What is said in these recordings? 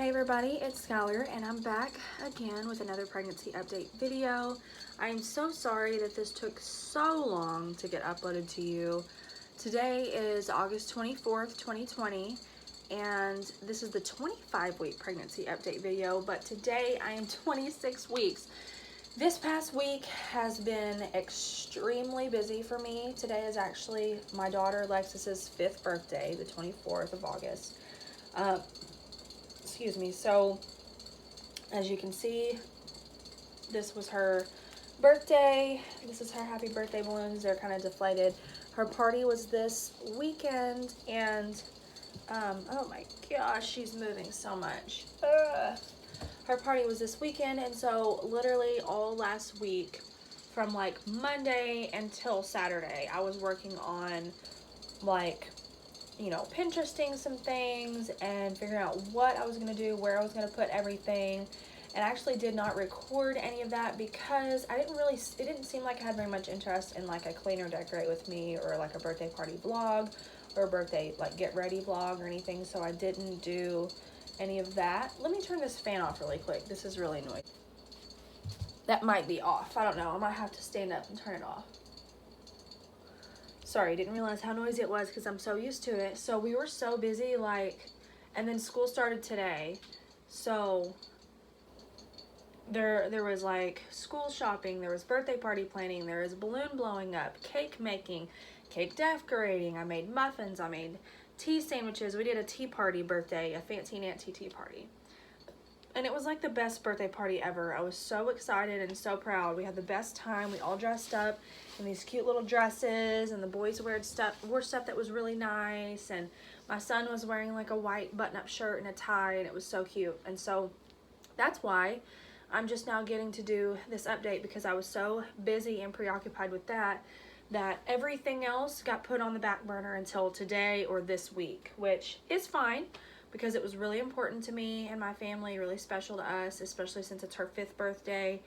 Hey everybody, it's Skylar and I'm back again with another pregnancy update video. I am so sorry that this took so long to get uploaded to you. Today is August 24th, 2020, and this is the 25-week pregnancy update video, but today I am 26 weeks. This past week has been extremely busy for me. Today is actually my daughter Alexis's 5th birthday, the 24th of August. Excuse me. So as you can see, this was her birthday. This is her happy birthday balloons. They're kind of deflated. Her party was this weekend, and oh my gosh, she's moving so much. Her party was this weekend, and so literally all last week from like Monday until Saturday I was working on Pinteresting some things and figuring out what I was going to do, where I was going to put everything. And I actually did not record any of that because it didn't seem like I had very much interest in like a clean or decorate with me or like a birthday party vlog or a birthday like get ready vlog or anything. So I didn't do any of that. Let me turn this fan off really quick. This is really noisy. That might be off. I don't know. I might have to stand up and turn it off. Sorry, didn't realize how noisy it was because I'm so used to it. So we were so busy, and then school started today. So there was like school shopping, there was birthday party planning, there was balloon blowing up, cake making, cake decorating. I made muffins, I made tea sandwiches. We did a tea party birthday, a fancy Nancy tea party. And it was like the best birthday party ever. I was so excited and so proud. We had the best time. We all dressed up in these cute little dresses, and the boys wore stuff that was really nice. And my son was wearing like a white button-up shirt and a tie, and it was so cute. And so that's why I'm just now getting to do this update, because I was so busy and preoccupied with that everything else got put on the back burner until today or this week, which is fine, because it was really important to me and my family, really special to us, especially since it's her 5th birthday.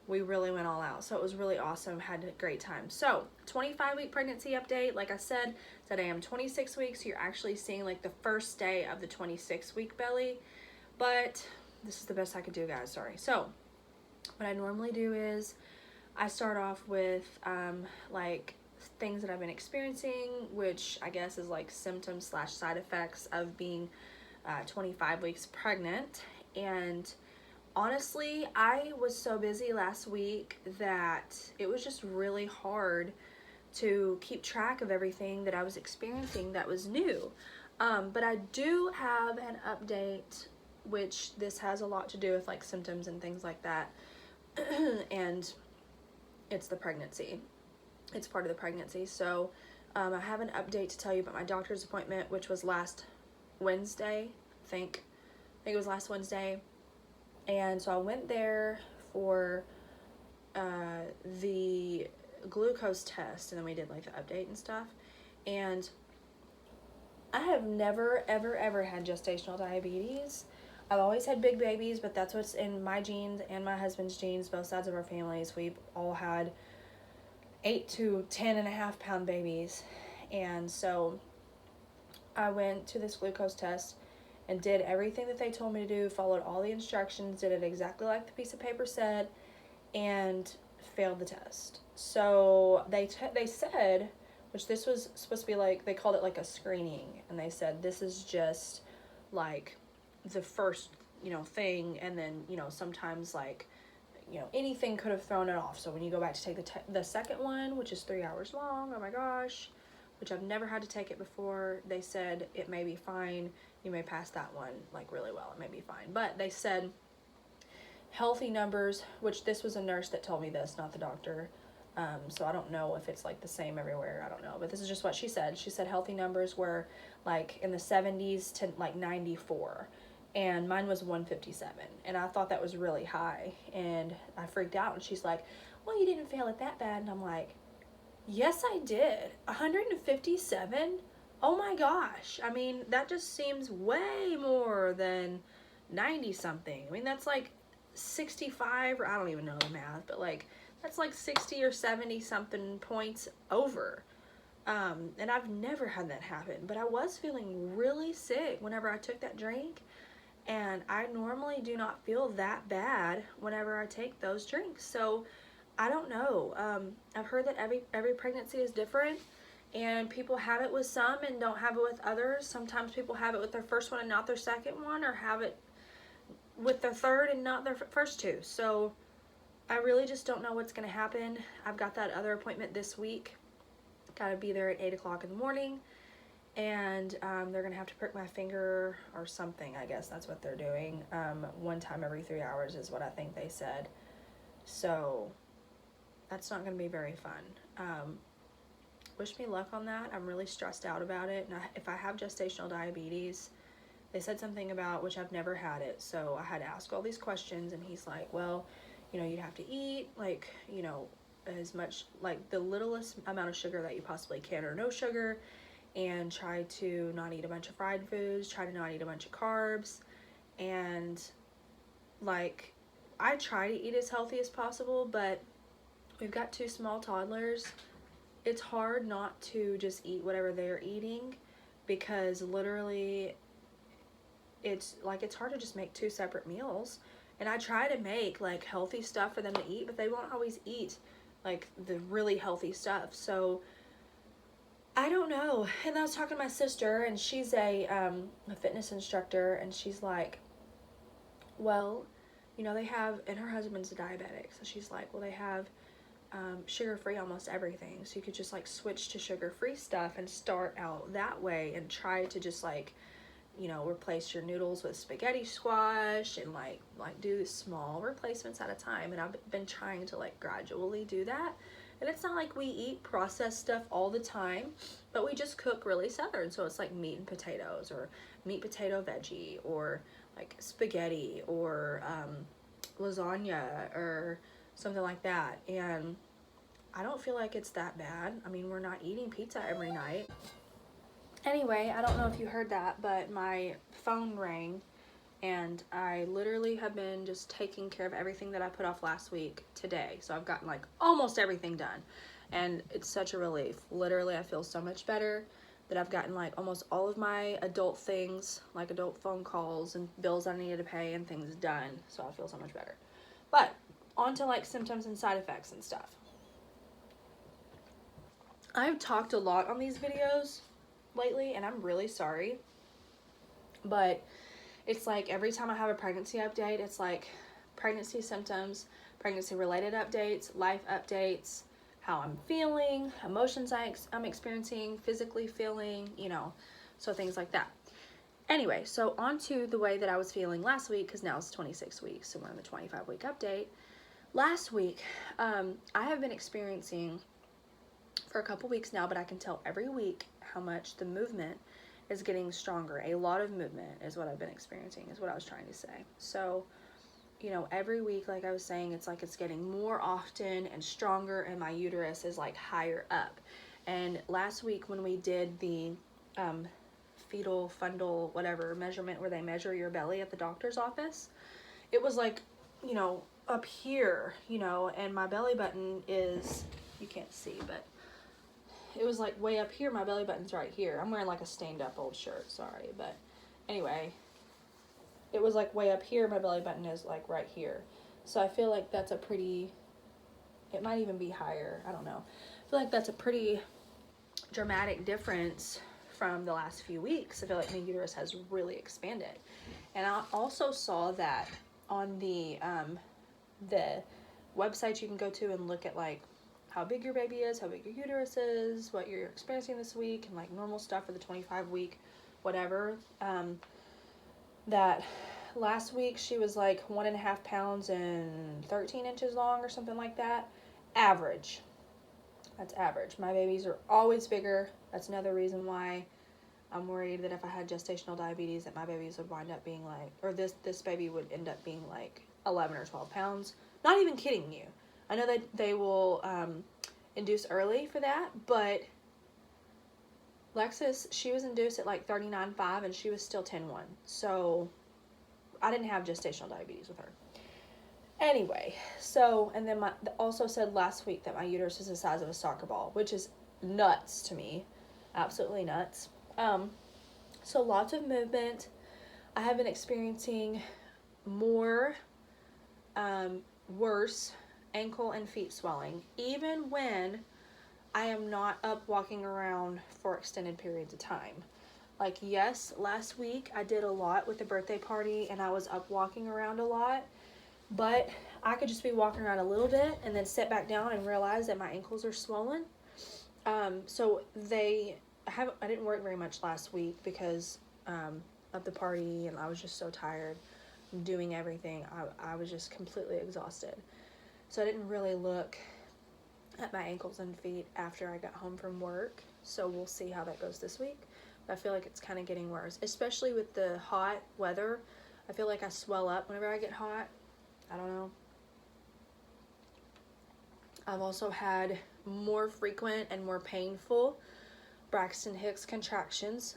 We really went all out. So it was really awesome. Had a great time. So 25-week pregnancy update. Like I said, today I'm 26 weeks. So you're actually seeing like the first day of the 26-week belly. But this is the best I could do, guys. Sorry. So what I normally do is I start off with things that I've been experiencing, which I guess is like symptoms / side effects of being 25 weeks pregnant. And honestly, I was so busy last week that it was just really hard to keep track of everything that I was experiencing that was new. But I do have an update, which this has a lot to do with like symptoms and things like that. And it's the pregnancy. It's part of the pregnancy. So I have an update to tell you about my doctor's appointment, which was last Wednesday. I think it was last Wednesday. And so I went there for the glucose test, and then we did like the update and stuff. And I have never ever had gestational diabetes. I've always had big babies, but that's what's in my genes and my husband's genes, both sides of our families. We've all had 8 to 10.5 pound babies. And so I went to this glucose test and did everything that they told me to do, followed all the instructions, did it exactly like the piece of paper said, and failed the test. So they said, which this was supposed to be like, they called it like a screening, and they said this is just like the first thing, and then sometimes anything could have thrown it off. So when you go back to take the second one, which is 3 hours long, oh my gosh, which I've never had to take it before, they said it may be fine. You may pass that one like really well. It may be fine. But they said healthy numbers, which this was a nurse that told me this, not the doctor. So I don't know if it's like the same everywhere. I don't know. But this is just what she said. She said healthy numbers were like in the 70s to like 94. And mine was 157. And I thought that was really high. And I freaked out. And she's like, well, you didn't fail it that bad. And I'm like, yes, I did. 157? Oh my gosh. I mean, that just seems way more than 90 something. I mean, that's like 65, or I don't even know the math, but like that's like 60 or 70 something points over. And I've never had that happen, but I was feeling really sick whenever I took that drink. And I normally do not feel that bad whenever I take those drinks. So I don't know. I've heard that every pregnancy is different, and people have it with some and don't have it with others. Sometimes people have it with their first one and not their second one, or have it with their third and not their first two. So I really just don't know what's going to happen. I've got that other appointment this week. Got to be there at 8 o'clock in the morning. And they're going to have to prick my finger or something. I guess that's what they're doing. One time every 3 hours is what I think they said. So that's not going to be very fun. Wish me luck on that. I'm really stressed out about it. And if I have gestational diabetes, they said something about, which I've never had it. So I had to ask all these questions, and he's like, well, you know, you'd have to eat, like, you know, as much, like the littlest amount of sugar that you possibly can, or no sugar, and try to not eat a bunch of fried foods, try to not eat a bunch of carbs. And like, I try to eat as healthy as possible, but we've got 2 small toddlers. It's hard not to just eat whatever they're eating, because literally it's hard to just make 2 separate meals. And I try to make like healthy stuff for them to eat, but they won't always eat like the really healthy stuff. So I don't know. And I was talking to my sister, and she's a fitness instructor, and she's like, well, you know, they have, and her husband's a diabetic, so she's like, well, they have sugar-free almost everything, so you could just like switch to sugar-free stuff and start out that way, and try to just like, you know, replace your noodles with spaghetti squash, and like do small replacements at a time. And I've been trying to like gradually do that. And it's not like we eat processed stuff all the time, but we just cook really Southern. So it's like meat and potatoes, or meat, potato, veggie, or like spaghetti, or lasagna, or something like that. And I don't feel like it's that bad. I mean, we're not eating pizza every night. Anyway, I don't know if you heard that, but my phone rang, and I literally have been just taking care of everything that I put off last week today. So I've gotten like almost everything done, and it's such a relief. Literally, I feel so much better that I've gotten like almost all of my adult things, like adult phone calls and bills I needed to pay and things done. So I feel so much better. But on to like symptoms and side effects and stuff. I've talked a lot on these videos lately, and I'm really sorry, but it's like every time I have a pregnancy update, it's like pregnancy symptoms, pregnancy related updates, life updates, how I'm feeling, emotions I'm experiencing, physically feeling, you know, so things like that. Anyway, so on to the way that I was feeling last week, because now it's 26 weeks, so we're on the 25-week update. Last week, I have been experiencing for a couple weeks now, but I can tell every week how much the movement is getting stronger. A lot of movement is what I've been experiencing, is what I was trying to say. So, you know, every week, like I was saying, it's like it's getting more often and stronger, and my uterus is like higher up. And last week when we did the fetal fundal whatever measurement, where they measure your belly at the doctor's office, it was like, you know, up here, you know, and my belly button is, you can't see, but it was like way up here. My belly button's right here. I'm wearing like a stained up old shirt, sorry, but anyway, it was like way up here. My belly button is like right here. So I feel like that's a pretty, it might even be higher, I don't know. I feel like that's a pretty dramatic difference from the last few weeks. I feel like my uterus has really expanded. And I also saw that on the website you can go to and look at like how big your baby is, how big your uterus is, what you're experiencing this week, and like normal stuff for the 25-week, whatever. That last week she was like 1.5 pounds and 13 inches long or something like that. Average. That's average. My babies are always bigger. That's another reason why I'm worried that if I had gestational diabetes, that my babies would wind up being like, or this baby would end up being like 11 or 12 pounds. Not even kidding you. I know that they will induce early for that, but Lexus, she was induced at like 39.5 and she was still 10.1. So I didn't have gestational diabetes with her. Anyway, so, and then also said last week that my uterus is the size of a soccer ball, which is nuts to me. Absolutely nuts. So lots of movement, I have been experiencing more worse ankle and feet swelling, even when I am not up walking around for extended periods of time. Like, yes, last week I did a lot with the birthday party and I was up walking around a lot, but I could just be walking around a little bit and then sit back down and realize that my ankles are swollen. So I didn't work very much last week because of the party, and I was just so tired doing everything. I was just completely exhausted. So I didn't really look at my ankles and feet after I got home from work. So we'll see how that goes this week. But I feel like it's kind of getting worse, especially with the hot weather. I feel like I swell up whenever I get hot. I don't know. I've also had more frequent and more painful Braxton Hicks contractions.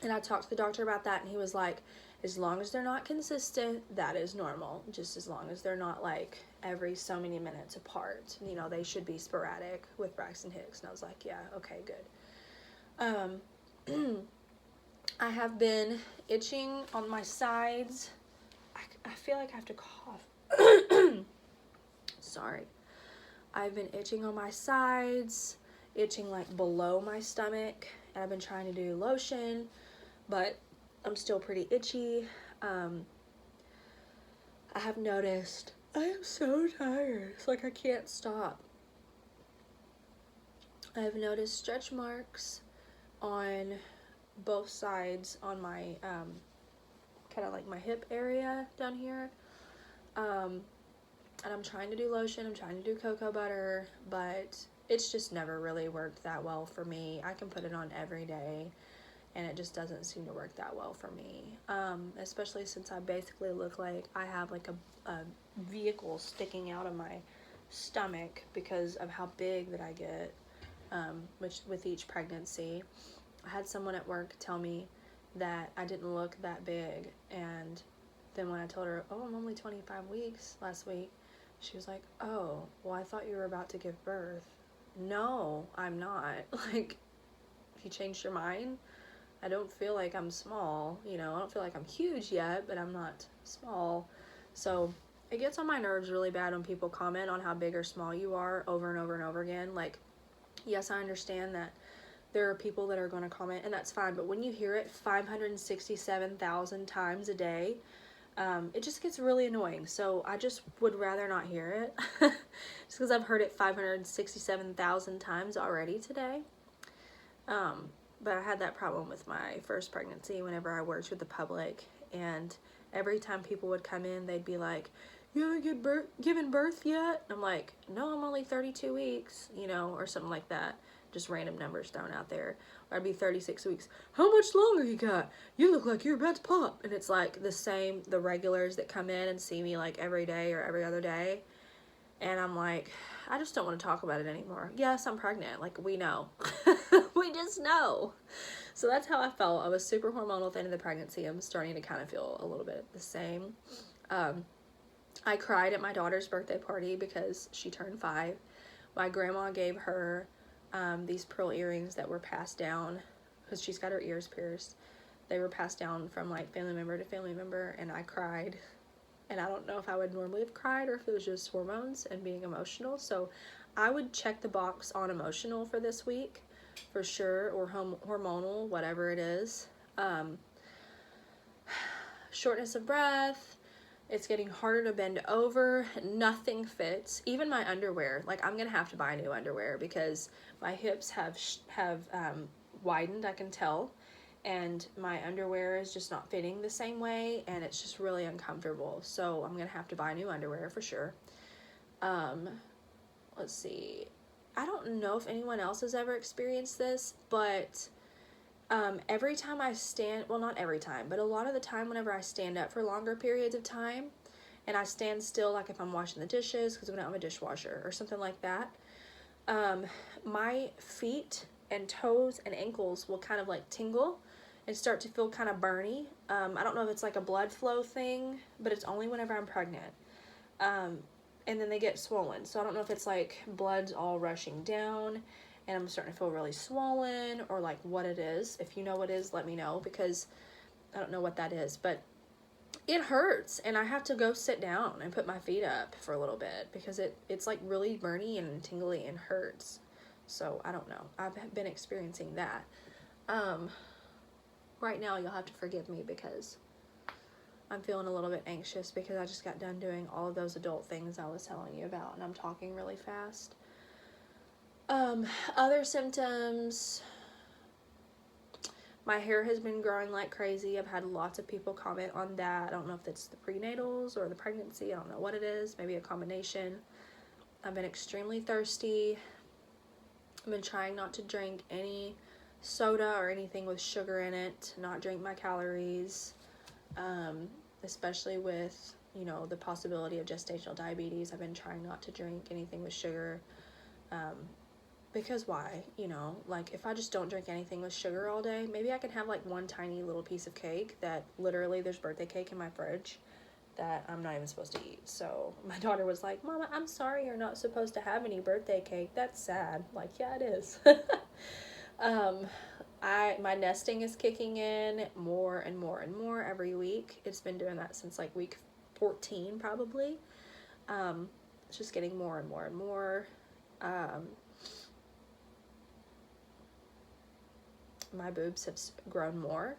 And I talked to the doctor about that, and he was like, as long as they're not consistent, that is normal. Just as long as they're not like every so many minutes apart. You know, they should be sporadic with Braxton Hicks. And I was like, yeah, okay, good. I have been itching on my sides. I feel like I have to cough. Sorry. I've been itching on my sides, itching like below my stomach, and I've been trying to do lotion, but I'm still pretty itchy. I have noticed I am so tired. It's like I can't stop. I have noticed stretch marks on both sides on my kind of like my hip area down here. And I'm trying to do lotion, I'm trying to do cocoa butter, but it's just never really worked that well for me. I can put it on every day, and it just doesn't seem to work that well for me. Especially since I basically look like I have like a vehicle sticking out of my stomach because of how big that I get, which with each pregnancy. I had someone at work tell me that I didn't look that big, and then when I told her, oh, I'm only 25 weeks last week, she was like, oh, well, I thought you were about to give birth. No, I'm not. Like, if you changed your mind, I don't feel like I'm small. You know, I don't feel like I'm huge yet, but I'm not small. So it gets on my nerves really bad when people comment on how big or small you are over and over and over again. Like, yes, I understand that there are people that are going to comment, and that's fine. But when you hear it 567,000 times a day, it just gets really annoying. So I just would rather not hear it just because I've heard it 567,000 times already today. But I had that problem with my first pregnancy whenever I worked with the public, and every time people would come in, they'd be like, you haven't given birth yet? I'm like, no, I'm only 32 weeks, you know, or something like that. Just random numbers thrown out there. Or I'd be 36 weeks. How much longer you got? You look like you're about to pop. And it's like the regulars that come in and see me like every day or every other day. And I'm like, I just don't want to talk about it anymore. Yes, I'm pregnant. Like, we know. We just know. So that's how I felt. I was super hormonal at the end of the pregnancy. I'm starting to kind of feel a little bit the same. I cried at my daughter's birthday party because she turned 5. My grandma gave her these pearl earrings that were passed down because she's got her ears pierced. They were passed down from like family member to family member, and I cried. And I don't know if I would normally have cried or if it was just hormones and being emotional. So I would check the box on emotional for this week for sure, or hormonal, whatever it is. Shortness of breath. It's getting harder to bend over. Nothing fits. Even my underwear. Like, I'm going to have to buy new underwear because my hips have widened, I can tell. And my underwear is just not fitting the same way. And it's just really uncomfortable. So I'm going to have to buy new underwear for sure. Let's see. I don't know if anyone else has ever experienced this, but every time I stand, well, not every time, but a lot of the time whenever I stand up for longer periods of time and I stand still, like if I'm washing the dishes because we don't have a dishwasher or something like that, my feet and toes and ankles will kind of like tingle and start to feel kind of burny. I don't know if it's like a blood flow thing, but it's only whenever I'm pregnant. And then they get swollen. So I don't know if it's like blood's all rushing down and I'm starting to feel really swollen, or like what it is. If you know what it is, let me know, because I don't know what that is, but it hurts, and I have to go sit down and put my feet up for a little bit because it's like really burny and tingly and hurts. So I don't know. I've been experiencing that. Right now you'll have to forgive me because I'm feeling a little bit anxious because I just got done doing all of those adult things I was telling you about, and I'm talking really fast. Other symptoms, my hair has been growing like crazy. I've had lots of people comment on that. I don't know if it's the prenatals or the pregnancy. I don't know what it is. Maybe a combination. I've been extremely thirsty. I've been trying not to drink any soda or anything with sugar in it. Not drink my calories. Especially with, you know, the possibility of gestational diabetes. I've been trying not to drink anything with sugar. Because why? You know, like if I just don't drink anything with sugar all day, maybe I can have like one tiny little piece of cake that literally there's birthday cake in my fridge that I'm not even supposed to eat. So my daughter was like, Mama, I'm sorry you're not supposed to have any birthday cake. That's sad. Like, yeah, it is. My nesting is kicking in more and more and more every week. It's been doing that since like week 14 probably. It's just getting more and more and more. My boobs have grown more.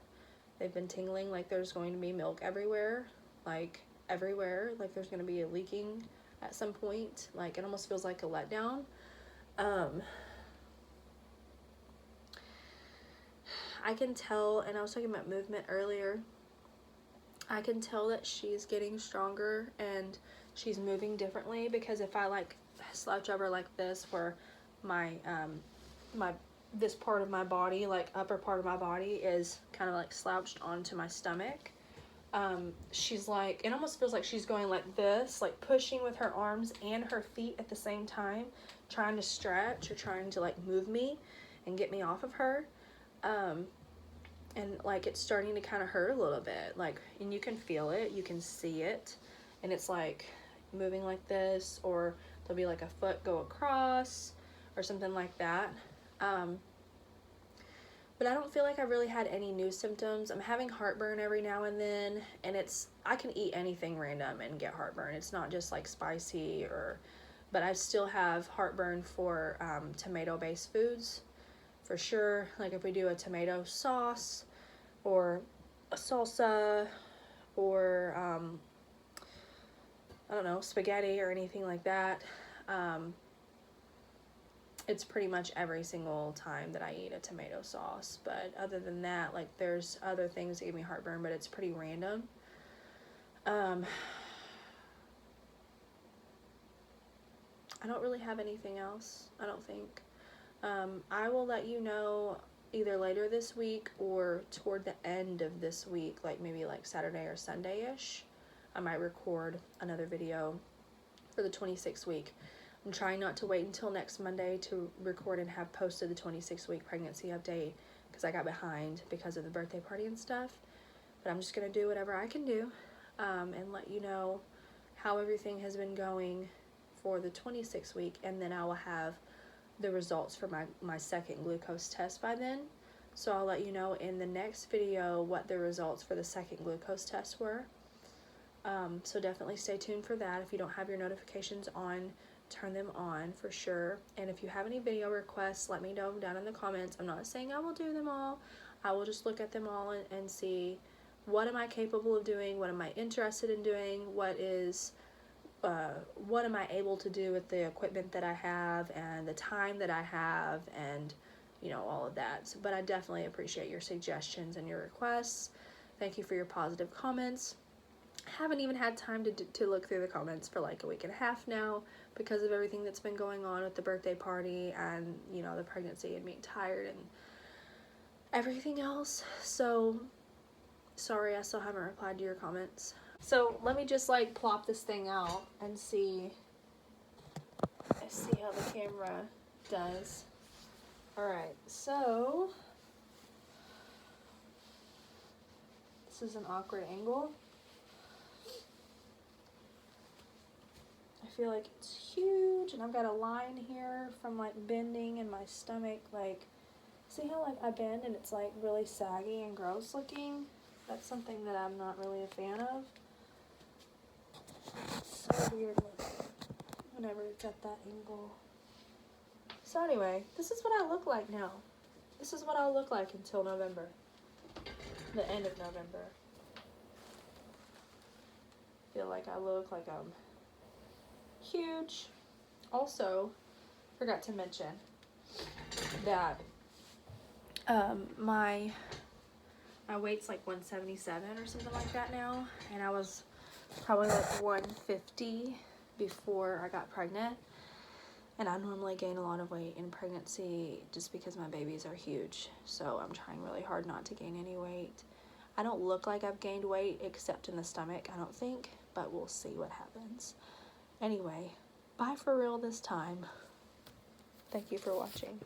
They've been tingling like there's going to be milk everywhere, like there's going to be a leaking at some point. Like it almost feels like a letdown. I can tell, and I was talking about movement earlier, I can tell that she's getting stronger and she's moving differently, because if I like slouch over like this, where my this part of my body, like upper part of my body, is kind of like slouched onto my stomach, she's like, it almost feels like she's going like this, like pushing with her arms and her feet at the same time, trying to stretch or trying to like move me and get me off of her. And like it's starting to kind of hurt a little bit, like, and you can feel it, you can see it, and it's like moving like this, or there'll be like a foot go across or something like that. But I don't feel like I really had any new symptoms. I'm having heartburn every now and then, and I can eat anything random and get heartburn. It's not just like spicy but I still have heartburn for tomato-based foods, for sure. Like if we do a tomato sauce or a salsa or I don't know, spaghetti or anything like that, it's pretty much every single time that I eat a tomato sauce. But other than that, like there's other things that give me heartburn, but it's pretty random. I don't really have anything else, I don't think. I will let you know either later this week or toward the end of this week, like maybe like Saturday or Sunday-ish. I might record another video for the 26th week. I'm trying not to wait until next Monday to record and have posted the 26-week pregnancy update, because I got behind because of the birthday party and stuff. But I'm just going to do whatever I can do and let you know how everything has been going for the 26th week, and then I will have the results for my second glucose test by then. So I'll let you know in the next video what the results for the second glucose test were. So definitely stay tuned for that. If you don't have your notifications on, turn them on for sure. And if you have any video requests, let me know down in the comments. I'm not saying I will do them all. I will just look at them all and see what am I capable of doing, what am I interested in doing, what am I able to do with the equipment that I have and the time that I have, and you know, all of that. But I definitely appreciate your suggestions and your requests. Thank you for your positive comments. I haven't even had time to look through the comments for like a week and a half now, because of everything that's been going on with the birthday party and, you know, the pregnancy and being tired and everything else. So sorry, I still haven't replied to your comments. So let me just like plop this thing out and see how the camera does. Alright, so this is an awkward angle. I feel like it's huge, and I've got a line here from like bending in my stomach. Like, see how like I bend and it's like really saggy and gross looking? That's something that I'm not really a fan of. It's so weird whenever it's at that angle. So anyway, this is what I look like now. This is what I'll look like until November. The end of November. Feel like I look like I'm huge. Also, forgot to mention that my weight's like 177 or something like that now, and I was probably like 150 before I got pregnant. And I normally gain a lot of weight in pregnancy just because my babies are huge. So I'm trying really hard not to gain any weight. I don't look like I've gained weight except in the stomach, I don't think, but we'll see what happens. Anyway, bye for real this time. Thank you for watching.